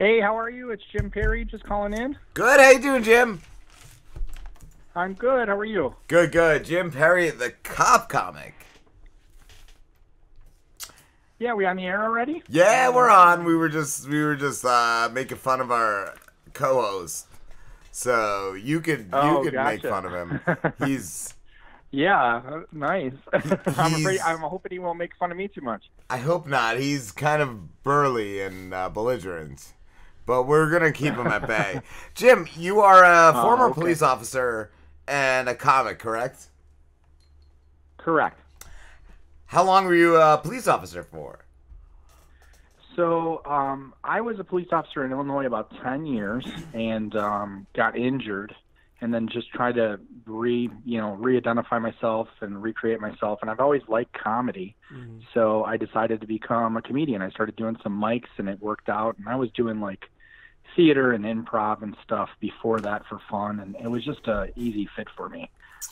Hey, how are you? It's Jim Perry, just calling in. Good. How you doing, Jim? I'm good. How are you? Good, good. Jim Perry, the cop comic. Yeah, we on the air already? Yeah, we're on. We were just making fun of our co-host, so you could gotcha. make fun of him. He's nice. I'm hoping he won't make fun of me too much. I hope not. He's kind of burly and belligerent, but we're gonna keep him at bay. Jim, you are a former police officer and a comic, correct? Correct. How long were you a police officer for? So I was a police officer in Illinois about 10 years and got injured, and then just tried to re-identify myself and recreate myself. And I've always liked comedy, so I decided to become a comedian. I started doing some mics, and it worked out. And I was doing like theater and improv and stuff before that for fun, and it was just a easy fit for me.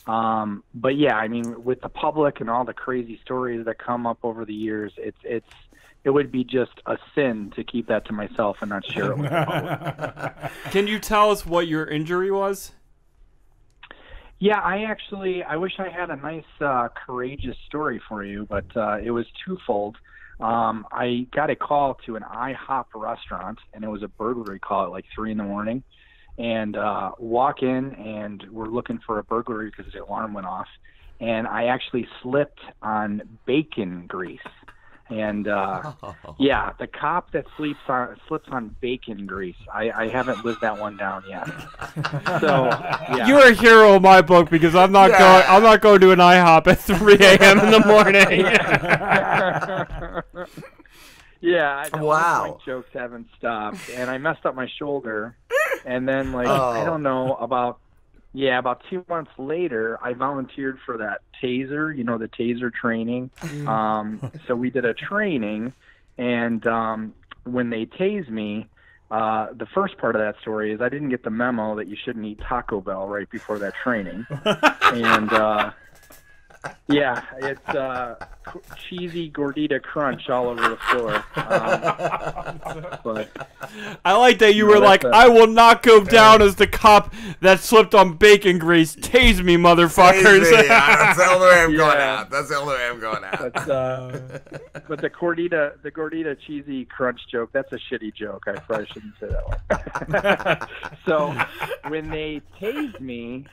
But yeah, I mean, with the public and all the crazy stories that come up over the years, it would be just a sin to keep that to myself and not share it with the public. Can you tell us what your injury was? Yeah, I wish I had a nice, courageous story for you, but it was twofold. I got a call to an IHOP restaurant, and it was a burglary call at like 3 in the morning. And walk in, and we're looking for a burglary because the alarm went off. And I actually slipped on bacon grease. And yeah, the cop that slips on bacon grease. I haven't lived that one down yet. So yeah. You're a hero in my book because I'm not going to an IHOP at 3 a.m. in the morning. Yeah, wow. My jokes haven't stopped, and I messed up my shoulder, and then I don't know, about 2 months later, I volunteered for that taser, the taser training. So we did a training, and when they tased me, the first part of that story is I didn't get the memo that you shouldn't eat Taco Bell right before that training, and yeah, it's cheesy gordita crunch all over the floor. But I like that you were like, I will not go down as the cop that slipped on bacon grease. Tase me, motherfuckers. Tase me. That's the only way I'm going out. That's the only way I'm going out. But the gordita cheesy crunch joke, that's a shitty joke. I probably shouldn't say that one. So when they tased me,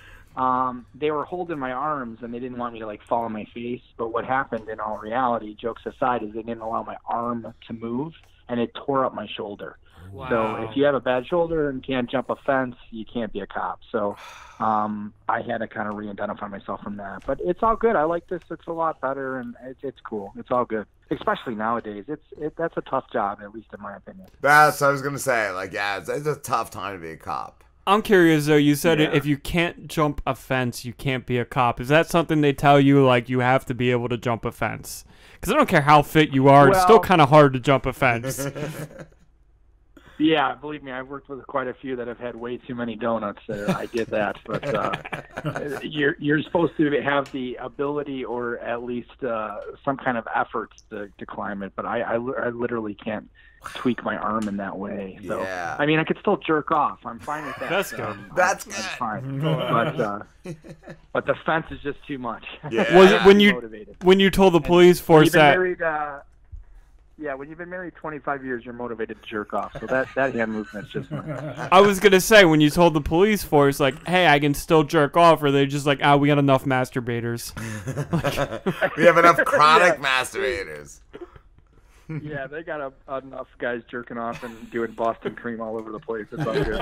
they were holding my arms, and they didn't want me to fall on my face. But what happened in all reality, jokes aside, is they didn't allow my arm to move, and it tore up my shoulder. Wow. So if you have a bad shoulder and can't jump a fence, you can't be a cop. So I had to kind of re-identify myself from that. But it's all good. I like this. It's a lot better, and it's cool. It's all good. Especially nowadays. That's a tough job, at least in my opinion. That's what I was going to say. It's a tough time to be a cop. I'm curious, though. You said if you can't jump a fence, you can't be a cop. Is that something they tell you, you have to be able to jump a fence? Because I don't care how fit you are, it's still kind of hard to jump a fence. Yeah, believe me, I've worked with quite a few that have had way too many donuts. I get that, but you're supposed to have the ability or at least some kind of effort to climb it. But I literally can't tweak my arm in that way. So yeah. I mean, I could still jerk off. I'm fine with that. That's good. That's good. Fine. But the fence is just too much. Yeah. Was it when you told the police force that? Yeah, when you've been married 25 years, you're motivated to jerk off. So that hand movement's just nice. I was going to say, when you told the police force, hey, I can still jerk off, or they just we got enough masturbators. We have enough chronic masturbators. Yeah, they got enough guys jerking off and doing Boston cream all over the place. It's all good.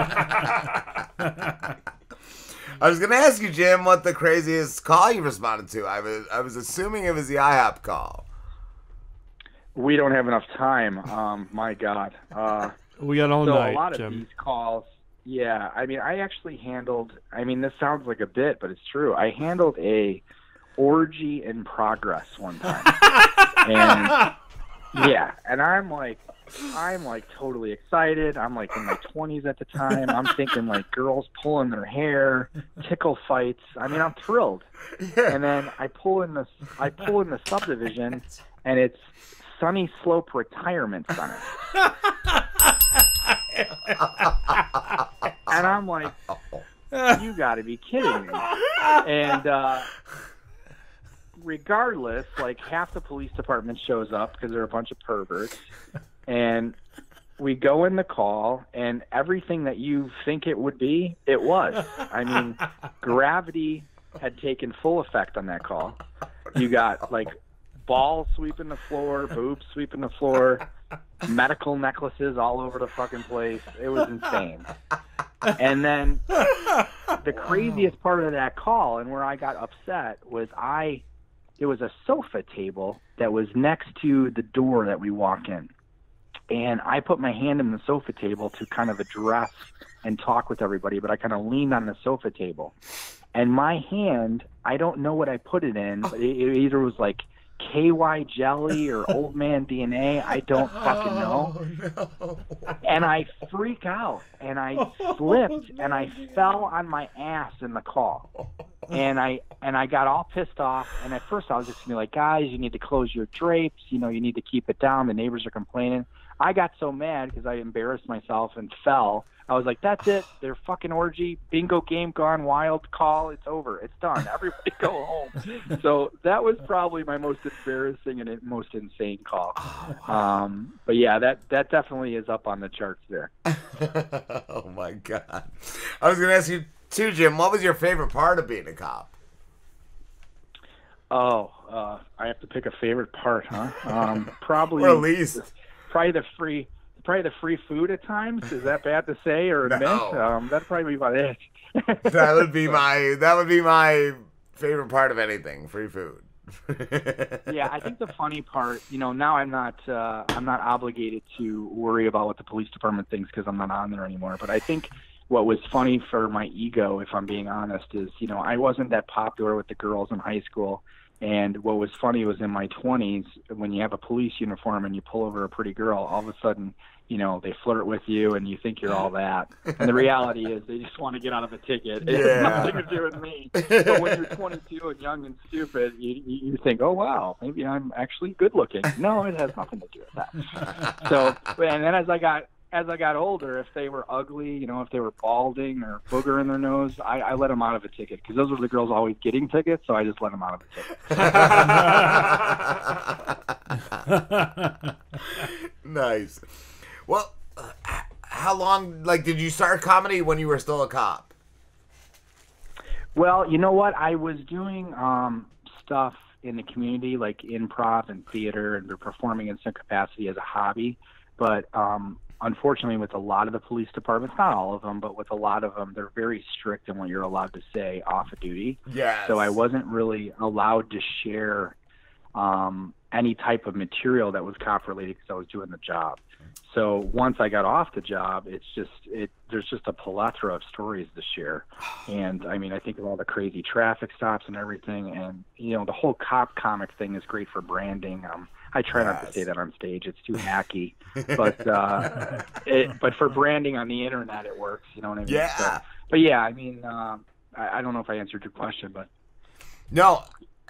I was going to ask you, Jim, what the craziest call you responded to. I was assuming it was the IHOP call. We don't have enough time. My God. We got all night, a lot of Jim. these calls, yeah. I mean, I actually handled, this sounds like a bit, but it's true. I handled a orgy in progress one time. And yeah, and I'm totally excited. I'm in my 20s at the time. I'm thinking girls pulling their hair, tickle fights. I'm thrilled. Yeah. And then I pull in the subdivision, and it's Sunny Slope Retirement Center. like, you got to be kidding me. And regardless, like half the police department shows up because they're a bunch of perverts. And we go in the call, and everything that you think it would be, it was. I mean, gravity had taken full effect on that call. You got, like, balls sweeping the floor, boobs sweeping the floor, medical necklaces all over the fucking place. It was insane. And then the craziest part of that call, and where I got upset, was it was a sofa table that was next to the door that we walk in. And I put my hand in the sofa table to kind of address and talk with everybody, but I kind of leaned on the sofa table. And my hand, I don't know what I put it in, but it either was like KY jelly or old man DNA. I don't fucking know. No. And I freak out, and I slipped, and I fell on my ass in the call. And I got all pissed off. And at first I was just gonna be like, guys, you need to close your drapes. You know, you need to keep it down. The neighbors are complaining. I got so mad because I embarrassed myself and fell. I was like, that's it. Their fucking orgy, bingo game gone wild, call. It's over. It's done. Everybody go home. So that was probably my most embarrassing and most insane call. But yeah, that definitely is up on the charts there. Oh my God. I was going to ask you too, Jim, what was your favorite part of being a cop? I have to pick a favorite part, huh? Probably. Or at least. Probably the free food at times. Is that bad to say or admit? That'd probably be about it. that would be my favorite part of anything, free food. Yeah, I think the funny part, now I'm not obligated to worry about what the police department thinks because I'm not on there anymore. But I think what was funny for my ego, if I'm being honest, is, I wasn't that popular with the girls in high school. And what was funny was in my 20s, when you have a police uniform and you pull over a pretty girl, all of a sudden, they flirt with you and you think you're all that. And the reality is they just want to get out of a ticket. It has nothing to do with me. But when you're 22 and young and stupid, you think, oh, wow, maybe I'm actually good looking. No, it has nothing to do with that. So, and then as I got older, if they were ugly, if they were balding or booger in their nose, I let them out of a ticket because those were the girls always getting tickets, so I just let them out of a ticket. Nice. Well, how long, did you start comedy when you were still a cop? Well, you know what? I was doing stuff in the community, like improv and theater, and performing in some capacity as a hobby, but unfortunately, with a lot of the police departments, not all of them, but with a lot of them, they're very strict in what you're allowed to say off of duty. Yes. So I wasn't really allowed to share any type of material that was cop related because I was doing the job. So once I got off the job, there's just a plethora of stories to share. And I mean, I think of all the crazy traffic stops and everything, and the whole cop comic thing is great for branding. I try not to say that on stage; it's too hacky. But but for branding on the internet, it works. You know what I mean? Yeah. So, but yeah, I mean, I don't know if I answered your question, but no,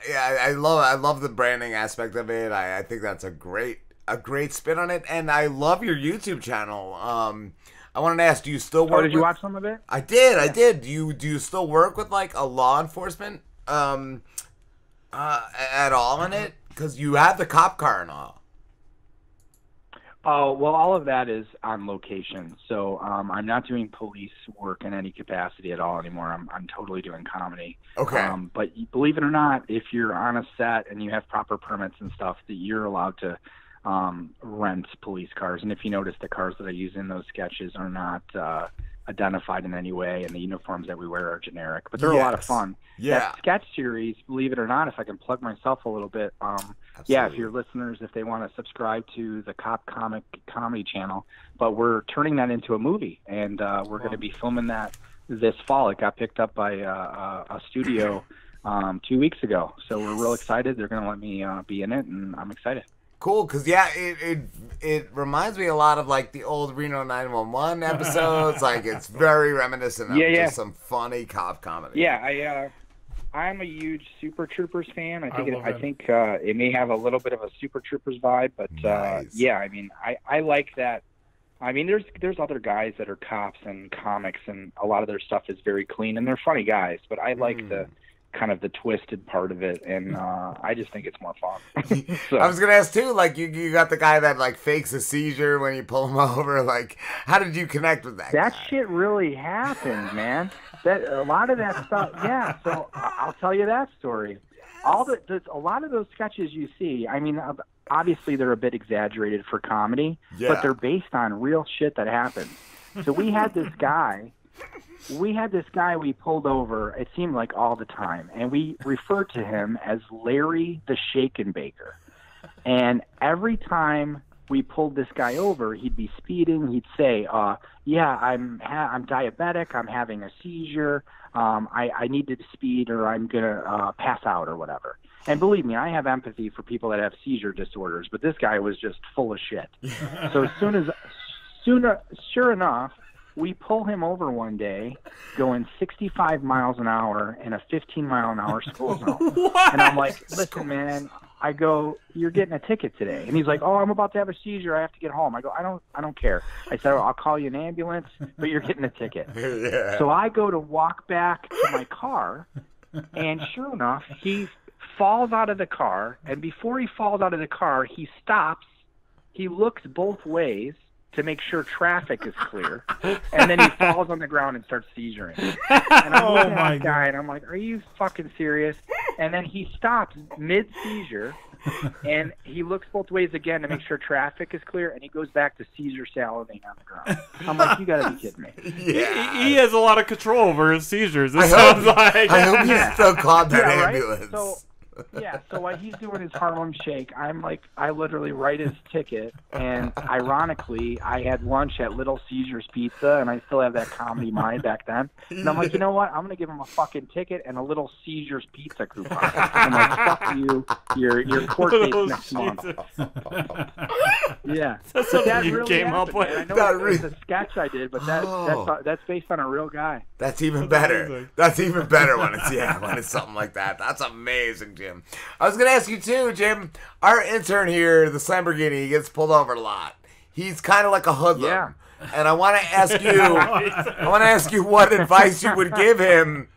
yeah, I love the branding aspect of it. I think that's a great spin on it, and I love your YouTube channel. I wanted to ask, do you still work? Oh, did you watch some of it? I did. Yeah. I did. Do you still work with a law enforcement at all in it? Because you have the cop car and all. Oh, well, all of that is on location. So I'm not doing police work in any capacity at all anymore. I'm totally doing comedy. Okay. But believe it or not, if you're on a set and you have proper permits and stuff, that you're allowed to rent police cars. And if you notice, the cars that I use in those sketches are not identified in any way, and the uniforms that we wear are generic. But they're a lot of fun. Yeah. That sketch series, believe it or not, if I can plug myself a little bit, if your listeners, if they want to subscribe to the Cop Comic Comedy channel, but we're turning that into a movie, and we're going to be filming that this fall. It got picked up by a studio 2 weeks ago, so we're real excited. They're going to let me be in it, and I'm excited. Cool, because it reminds me a lot of the old Reno 911 episodes. It's very reminiscent of just some funny cop comedy. Yeah, I'm a huge Super Troopers fan. I think it may have a little bit of a Super Troopers vibe, but nice. yeah, I mean, I like that I mean, there's other guys that are cops and comics, and a lot of their stuff is very clean, and they're funny guys. But I like the kind of the twisted part of it, and I just think it's more fun. So, I was gonna ask too, like you got the guy that like fakes a seizure when you pull him over. Like, how did you connect with that? That guy? shit really happened, man. That a lot of that stuff. Yeah, so I'll tell you that story. A lot of those sketches you see, I mean, obviously they're a bit exaggerated for comedy, but they're based on real shit that happened. So we had this guy we pulled over, it seemed like all the time, and we referred to him as Larry the Shake and Baker. And every time we pulled this guy over, he'd be speeding. He'd say, yeah, I'm diabetic. I'm having a seizure. I need to speed or I'm going to pass out or whatever. And believe me, I have empathy for people that have seizure disorders, but this guy was just full of shit. So sure enough, we pull him over one day going 65 miles an hour in a 15-mile-an-hour school zone. And I'm like, listen, man, I go, you're getting a ticket today. And he's like, oh, I'm about to have a seizure. I have to get home. I go, I don't care. I said, I'll call you an ambulance, but you're getting a ticket. Yeah. So I go to walk back to my car, and sure enough, he falls out of the car. And before he falls out of the car, he stops. He looks both ways to make sure traffic is clear, and then he falls on the ground and starts seizuring. And I'm looking at the guy, and I'm like, are you fucking serious? And then he stops mid-seizure, and he looks both ways again to make sure traffic is clear, and he goes back to seizure salivating on the ground. I'm like, you gotta be kidding me. Yeah. He has a lot of control over his seizures. I hope he still called that ambulance. Right? So while he's doing his Harlem Shake, I literally write his ticket, and ironically, I had lunch at Little Caesars Pizza, and I still have that comedy mind back then. And I'm like, you know what? I'm gonna give him a fucking ticket and a Little Caesars Pizza coupon. I'm like, fuck you, your court case next month. Yeah, that's something that you really came happened, up with. man. I know it's a sketch I did, but that's based on a real guy. That's even better. That's even better when it's something like that. That's amazing, Jim. I was gonna ask you too, Jim. Our intern here, the Lamborghini, he gets pulled over a lot. He's kind of like a hoodlum. Yeah. And I want to ask you, what advice you would give him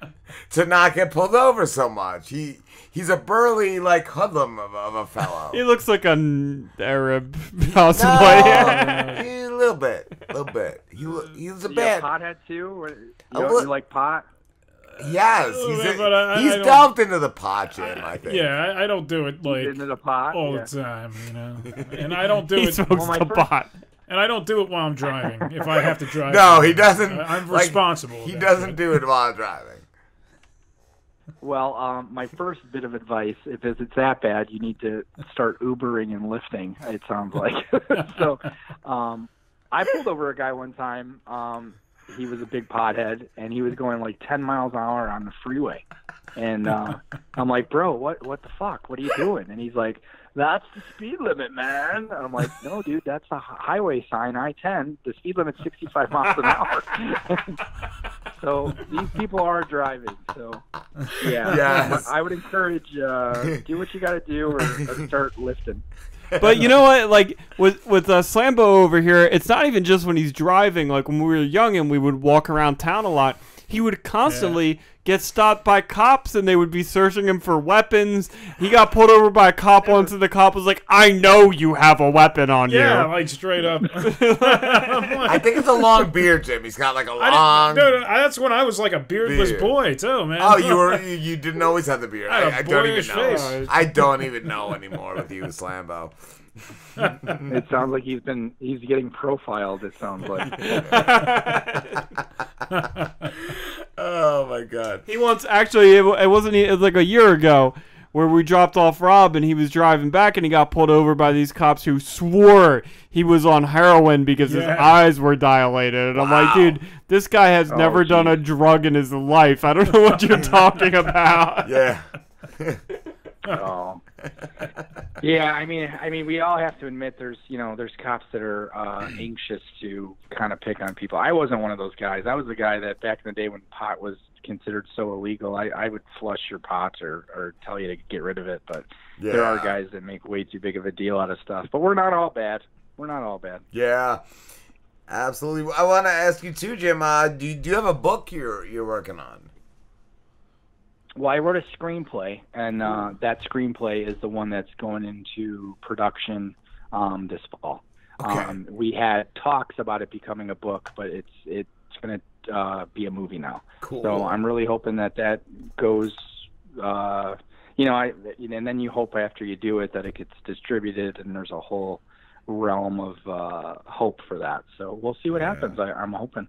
to not get pulled over so much. He's a burly like hoodlum of a fellow. He looks like an Arab, possibly. A little bit. He's a bad pothead too. You like pot? Yes, he's delved into the pot, Jim, I think. Yeah, I don't do it like into the pot all the time, you know. And I don't do it. He smokes the pot. And I don't do it while I'm driving. If I have to drive, no, he doesn't. I'm responsible. He doesn't do it while driving. Well, my first bit of advice, if it's that bad, you need to start Ubering and lifting. It sounds like. So, I pulled over a guy one time. He was a big pothead, and he was going like 10 miles an hour on the freeway. And I'm like, bro, what the fuck? What are you doing? And he's like, that's the speed limit, man. And I'm like, no, dude, that's a highway sign, I-10. The speed limit's 65 miles an hour. So these people are driving. So, yeah. Yes. I would encourage, do what you got to do or start lifting. But you know what? Like with Slambo over here, it's not even just when he's driving. Like when we were young and we would walk around town a lot, he would constantly get stopped by cops and they would be searching him for weapons. He got pulled over by a cop once and the cop was like, I know you have a weapon on you. Yeah, like straight up. I think it's a long beard, Jim. He's got like a long... Dude, that's when I was like a beardless boy too, man. Oh, you didn't always have the beard. I don't even know. Face. I don't even know anymore with you, Slambo. It sounds like he's getting profiled. It sounds like. Oh my god. He once actually it was like a year ago where we dropped off Rob and he was driving back and he got pulled over by these cops who swore he was on heroin because his eyes were dilated. And I'm like, dude, this guy has never done a drug in his life. I don't know what you're talking about. Yeah. Oh. Yeah, I mean, we all have to admit there's cops that are anxious to kind of pick on people. I wasn't one of those guys. I was the guy that back in the day when pot was considered so illegal, I would flush your pots or tell you to get rid of it. But there are guys that make way too big of a deal out of stuff. But we're not all bad. Yeah. Absolutely. I want to ask you too, Jim. Do you have a book you're working on? Well, I wrote a screenplay, and that screenplay is the one that's going into production this fall. Okay. We had talks about it becoming a book, but it's going to be a movie now. Cool. So I'm really hoping that goes. And then you hope after you do it that it gets distributed, and there's a whole realm of hope for that. So we'll see what happens. I'm hoping.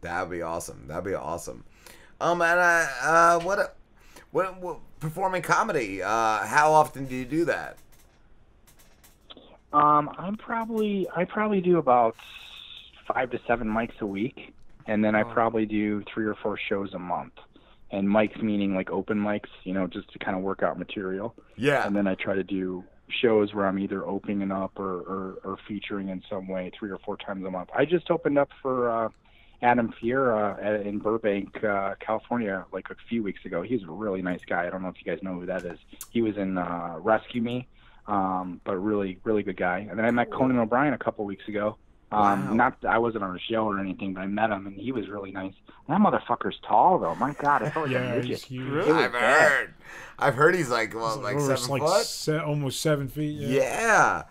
That'd be awesome. And what performing comedy? How often do you do that? I probably do about 5 to 7 mics a week, and then I probably do 3 or 4 shows a month. And mics meaning like open mics, just to kind of work out material. Yeah. And then I try to do shows where I'm either opening up or featuring in some way 3 or 4 times a month. I just opened up for Adam Fiera in Burbank, California, like a few weeks ago. He's a really nice guy. I don't know if you guys know who that is. He was in Rescue Me, but really, really good guy. And then I met Conan O'Brien a couple weeks ago. Not I wasn't on a show or anything, but I met him, and he was really nice. That motherfucker's tall, though. My God, I felt like a midget. He's huge. Really? I've heard he's like, like 7 foot? Almost 7 feet. Yeah.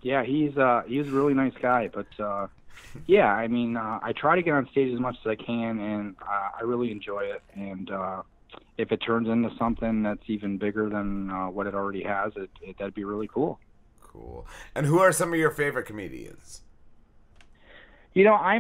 Yeah, he's a really nice guy, but yeah, I mean, I try to get on stage as much as I can, and I really enjoy it. And if it turns into something that's even bigger than what it already has, that'd be really cool. Cool. And who are some of your favorite comedians? I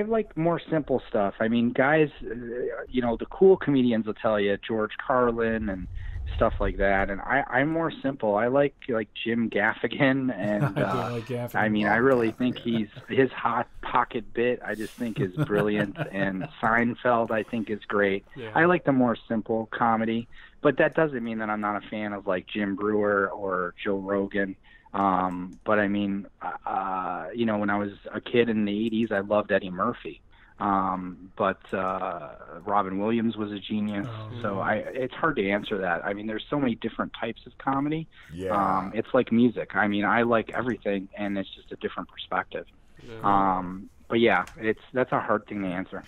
like more simple stuff. I mean, guys, the cool comedians will tell you George Carlin and stuff like that. And I'm more simple. I like Jim Gaffigan, and I do like Gaffigan. I mean, I really think his Hot Pocket bit I just think is brilliant, and Seinfeld I think is great. Yeah. I like the more simple comedy, but that doesn't mean that I'm not a fan of like Jim Brewer or Joe Rogan. But I mean, when I was a kid in the 80s, I loved Eddie Murphy. But Robin Williams was a genius. So it's hard to answer that. I mean, there's so many different types of comedy. Yeah. It's like music. I mean, I like everything, and it's just a different perspective. Yeah. But yeah, that's a hard thing to answer.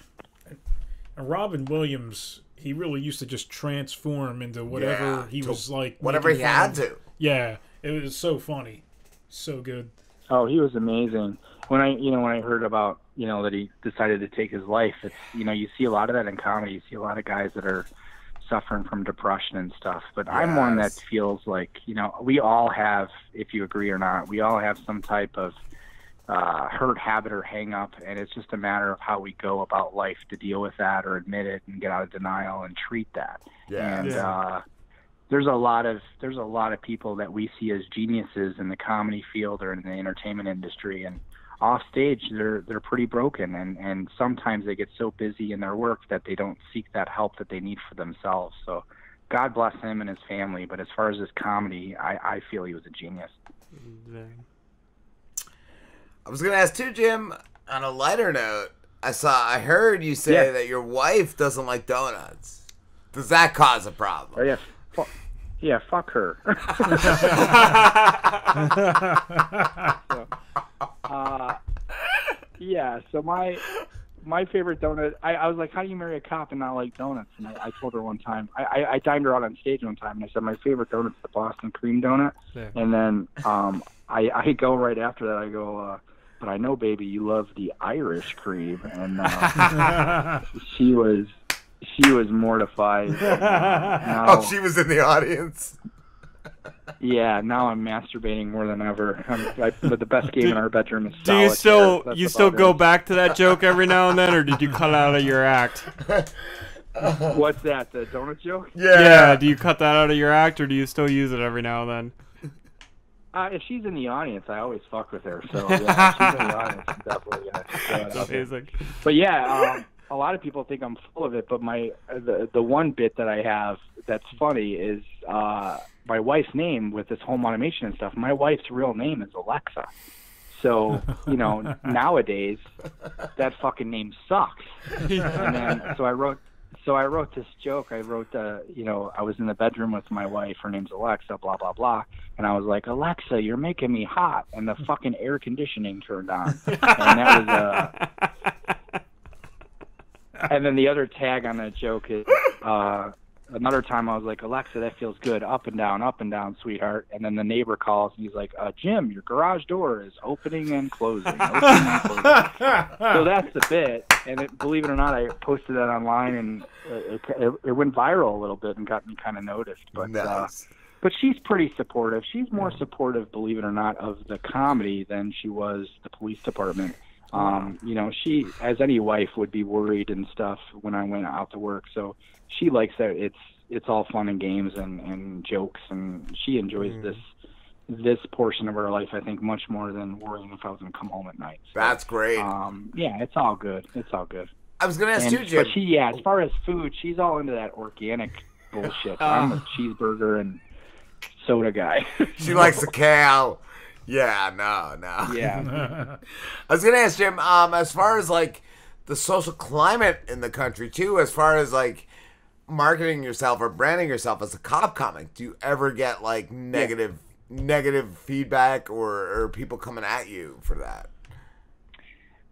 And Robin Williams, he really used to just transform into whatever he was like. Whatever he had to. Yeah, it was so funny, so good. Oh, he was amazing. When I heard about that he decided to take his life, it's you see a lot of that in comedy. You see a lot of guys that are suffering from depression and stuff. But yes. I'm one that feels like we all have, if you agree or not, we all have some type of hurt habit or hang up, and it's just a matter of how we go about life to deal with that or admit it and get out of denial and treat that. Yeah. And there's a lot of people that we see as geniuses in the comedy field or in the entertainment industry, and off stage they're pretty broken, and sometimes they get so busy in their work that they don't seek that help that they need for themselves. So God bless him and his family, but as far as his comedy, I feel he was a genius. I was gonna ask too, Jim, on a lighter note, I heard you say that your wife doesn't like donuts. Does that cause a problem? Oh yeah. Yeah, fuck her. So my favorite donut, I was like, how do you marry a cop and not like donuts? And I told her one time, I timed her out on stage one time, and I said, my favorite donut's the Boston cream donut. Yeah. And then I go right after that, I go, but I know, baby, you love the Irish cream. And she was mortified. Now, she was in the audience. Yeah, now I'm masturbating more than ever. But the best game in our bedroom is solitaire. Do you still go it. back to that joke every now and then, or did you cut out of your act? What's that? The donut joke? Yeah. Do you cut that out of your act, or do you still use it every now and then? If she's in the audience, I always fuck with her. So yeah, if she's in the audience, I'm definitely That's amazing. But yeah. A lot of people think I'm full of it, but the one bit that I have that's funny is my wife's name with this home automation and stuff. My wife's real name is Alexa. So, nowadays that fucking name sucks. And then so so I wrote this joke. I wrote, I was in the bedroom with my wife. Her name's Alexa, blah, blah, blah. And I was like, Alexa, you're making me hot. And the fucking air conditioning turned on. And that was, and then the other tag on that joke is, another time I was like, Alexa, that feels good. Up and down, sweetheart. And then the neighbor calls and he's like, Jim, your garage door is opening and closing. So that's the bit. And believe it or not, I posted that online and it went viral a little bit and got me kind of noticed. But Nice. but she's pretty supportive. She's more supportive, believe it or not, of the comedy than she was the police department. She, as any wife, would be worried and stuff when I went out to work. So she likes that it's all fun and games and jokes, and she enjoys this portion of her life, I think, much more than worrying if I was going to come home at night. So, That's great. yeah, it's all good. It's all good. I was going to ask you, Jim. But she, as far as food, she's all into that organic bullshit. I'm a cheeseburger and soda guy. She likes the cow. Yeah, no. Yeah. I was going to ask Jim, as far as, like, the social climate in the country, too, as far as, like, marketing yourself or branding yourself as a cop comic, do you ever get, like, negative feedback or people coming at you for that?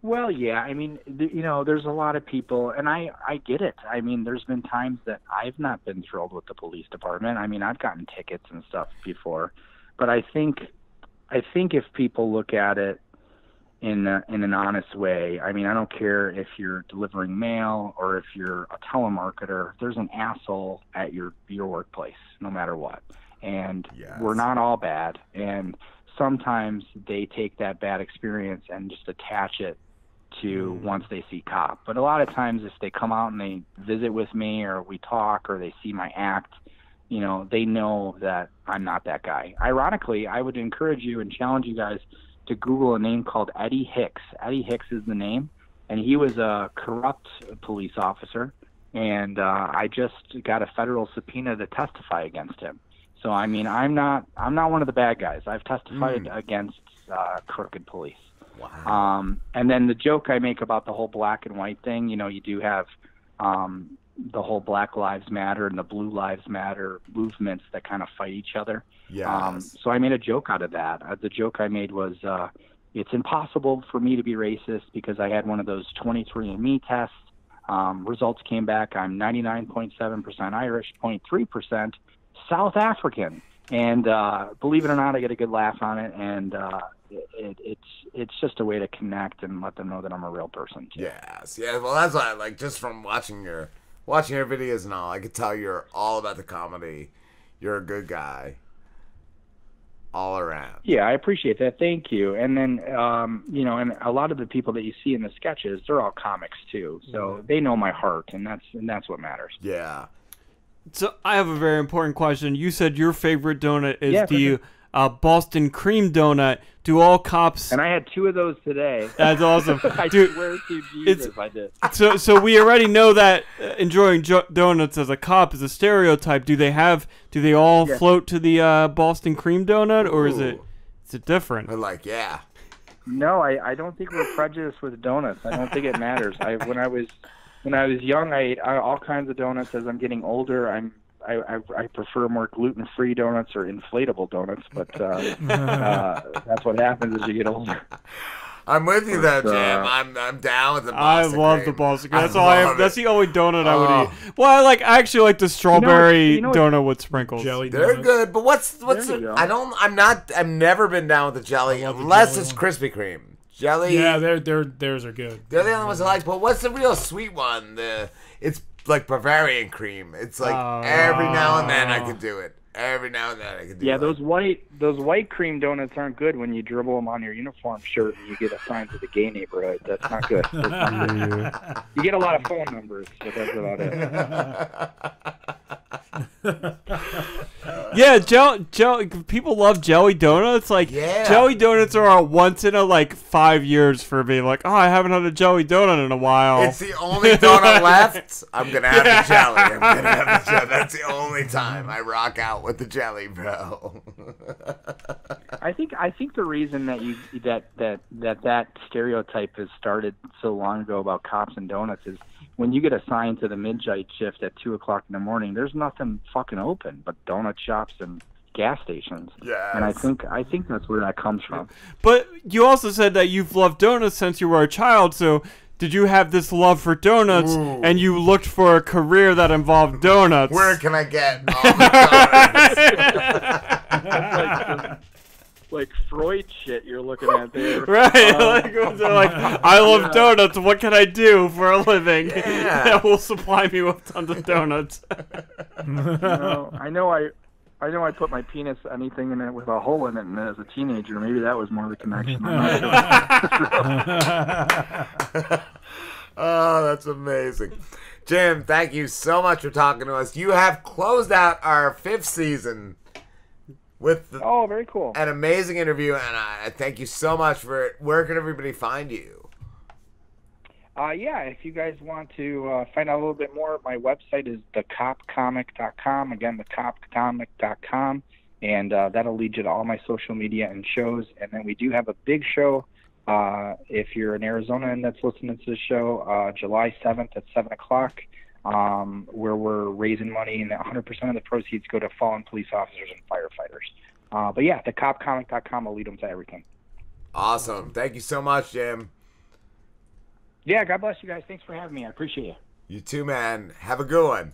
Well, yeah. I mean, there's a lot of people, and I get it. I mean, there's been times that I've not been thrilled with the police department. I mean, I've gotten tickets and stuff before, but I think if people look at it in an honest way, I mean, I don't care if you're delivering mail or if you're a telemarketer, there's an asshole at your workplace, no matter what. And we're not all bad. And sometimes they take that bad experience and just attach it to once they see cop. But a lot of times if they come out and they visit with me or we talk or they see my act, they know that I'm not that guy. Ironically, I would encourage you and challenge you guys to Google a name called Eddie Hicks. Eddie Hicks is the name, and he was a corrupt police officer, and I just got a federal subpoena to testify against him. So, I mean, I'm not one of the bad guys. I've testified against crooked police. Wow. And then the joke I make about the whole black and white thing, you do have the whole Black Lives Matter and the Blue Lives Matter movements that kind of fight each other. Yes. So I made a joke out of that. The joke I made was, it's impossible for me to be racist because I had one of those 23andMe tests. Results came back. I'm 99.7% Irish, 0.3% South African. And believe it or not, I get a good laugh on it. And it's just a way to connect and let them know that I'm a real person too. Yes. Yeah. Well, that's why, like, just from watching your videos and all, I could tell you're all about the comedy. You're a good guy. All around. Yeah, I appreciate that. Thank you. And then, and a lot of the people that you see in the sketches, they're all comics too. So they know my heart, and that's what matters. Yeah. So I have a very important question. You said your favorite donut is sure. Boston cream donut. Do all cops? And I had 2 of those today. That's awesome. I Dude, swear to Jesus, I did. So we already know that enjoying donuts as a cop is a stereotype. Do they all float to the Boston cream donut, or is it different? They're like, yeah. No, I don't think we're prejudiced with donuts. I don't think it matters. When I was young, I ate all kinds of donuts. As I'm getting older, I prefer more gluten-free donuts or inflatable donuts, but that's what happens as you get older. I'm with you though, Jim. I'm down with the Boston I love cream. the Boston cream. That's all I have. That's the only donut I would eat. Well, I actually like the strawberry donut with sprinkles. Jelly They're donuts. good, but what's There you go. I've never been down with the jelly I love the unless jelly it's one. Krispy Kreme. Jelly. Yeah, theirs are good. They're the only ones I like. But what's the real sweet one? It's like Bavarian cream. It's like every now and then I can do it. Every now and then I can do it. Yeah, those white cream donuts aren't good when you dribble them on your uniform shirt and you get assigned to the gay neighborhood. That's not good. That's not good. You get a lot of phone numbers, but that's about it. Yeah, jelly. People love jelly donuts. Like, jelly donuts are a once in a 5 years for me. Like, I haven't had a jelly donut in a while. It's the only donut left. I'm gonna have the jelly. I'm gonna have the jelly. That's the only time I rock out with the jelly, bro. I think the reason that that stereotype has started so long ago about cops and donuts is when you get assigned to the midnight shift at 2:00 in the morning, there's nothing fucking open but donut shops and gas stations. Yes. And I think that's where that comes from. But you also said that you've loved donuts since you were a child, so did you have this love for donuts and you looked for a career that involved donuts? Where can I get all the That's like Freud shit you're looking at there. Right, they're like, I love donuts. What can I do for a living that will supply me with tons of donuts? I know I put my penis anything in it with a hole in it, and as a teenager, maybe that was more of the connection. Oh, that's amazing. Jim, thank you so much for talking to us. You have closed out our 5th season with very cool. An amazing interview, and I thank you so much for it. Where can everybody find you? If you guys want to find out a little bit more, my website is thecopcomic.com. Again, thecopcomic.com, and that'll lead you to all my social media and shows. And then we do have a big show. If you're in Arizona and that's listening to the show, July 7th at 7 o'clock, where we're raising money, and 100% of the proceeds go to fallen police officers and firefighters. But yeah, thecopcomic.com will lead them to everything. Awesome. Thank you so much, Jim. Yeah, God bless you guys. Thanks for having me. I appreciate you. You too, man. Have a good one.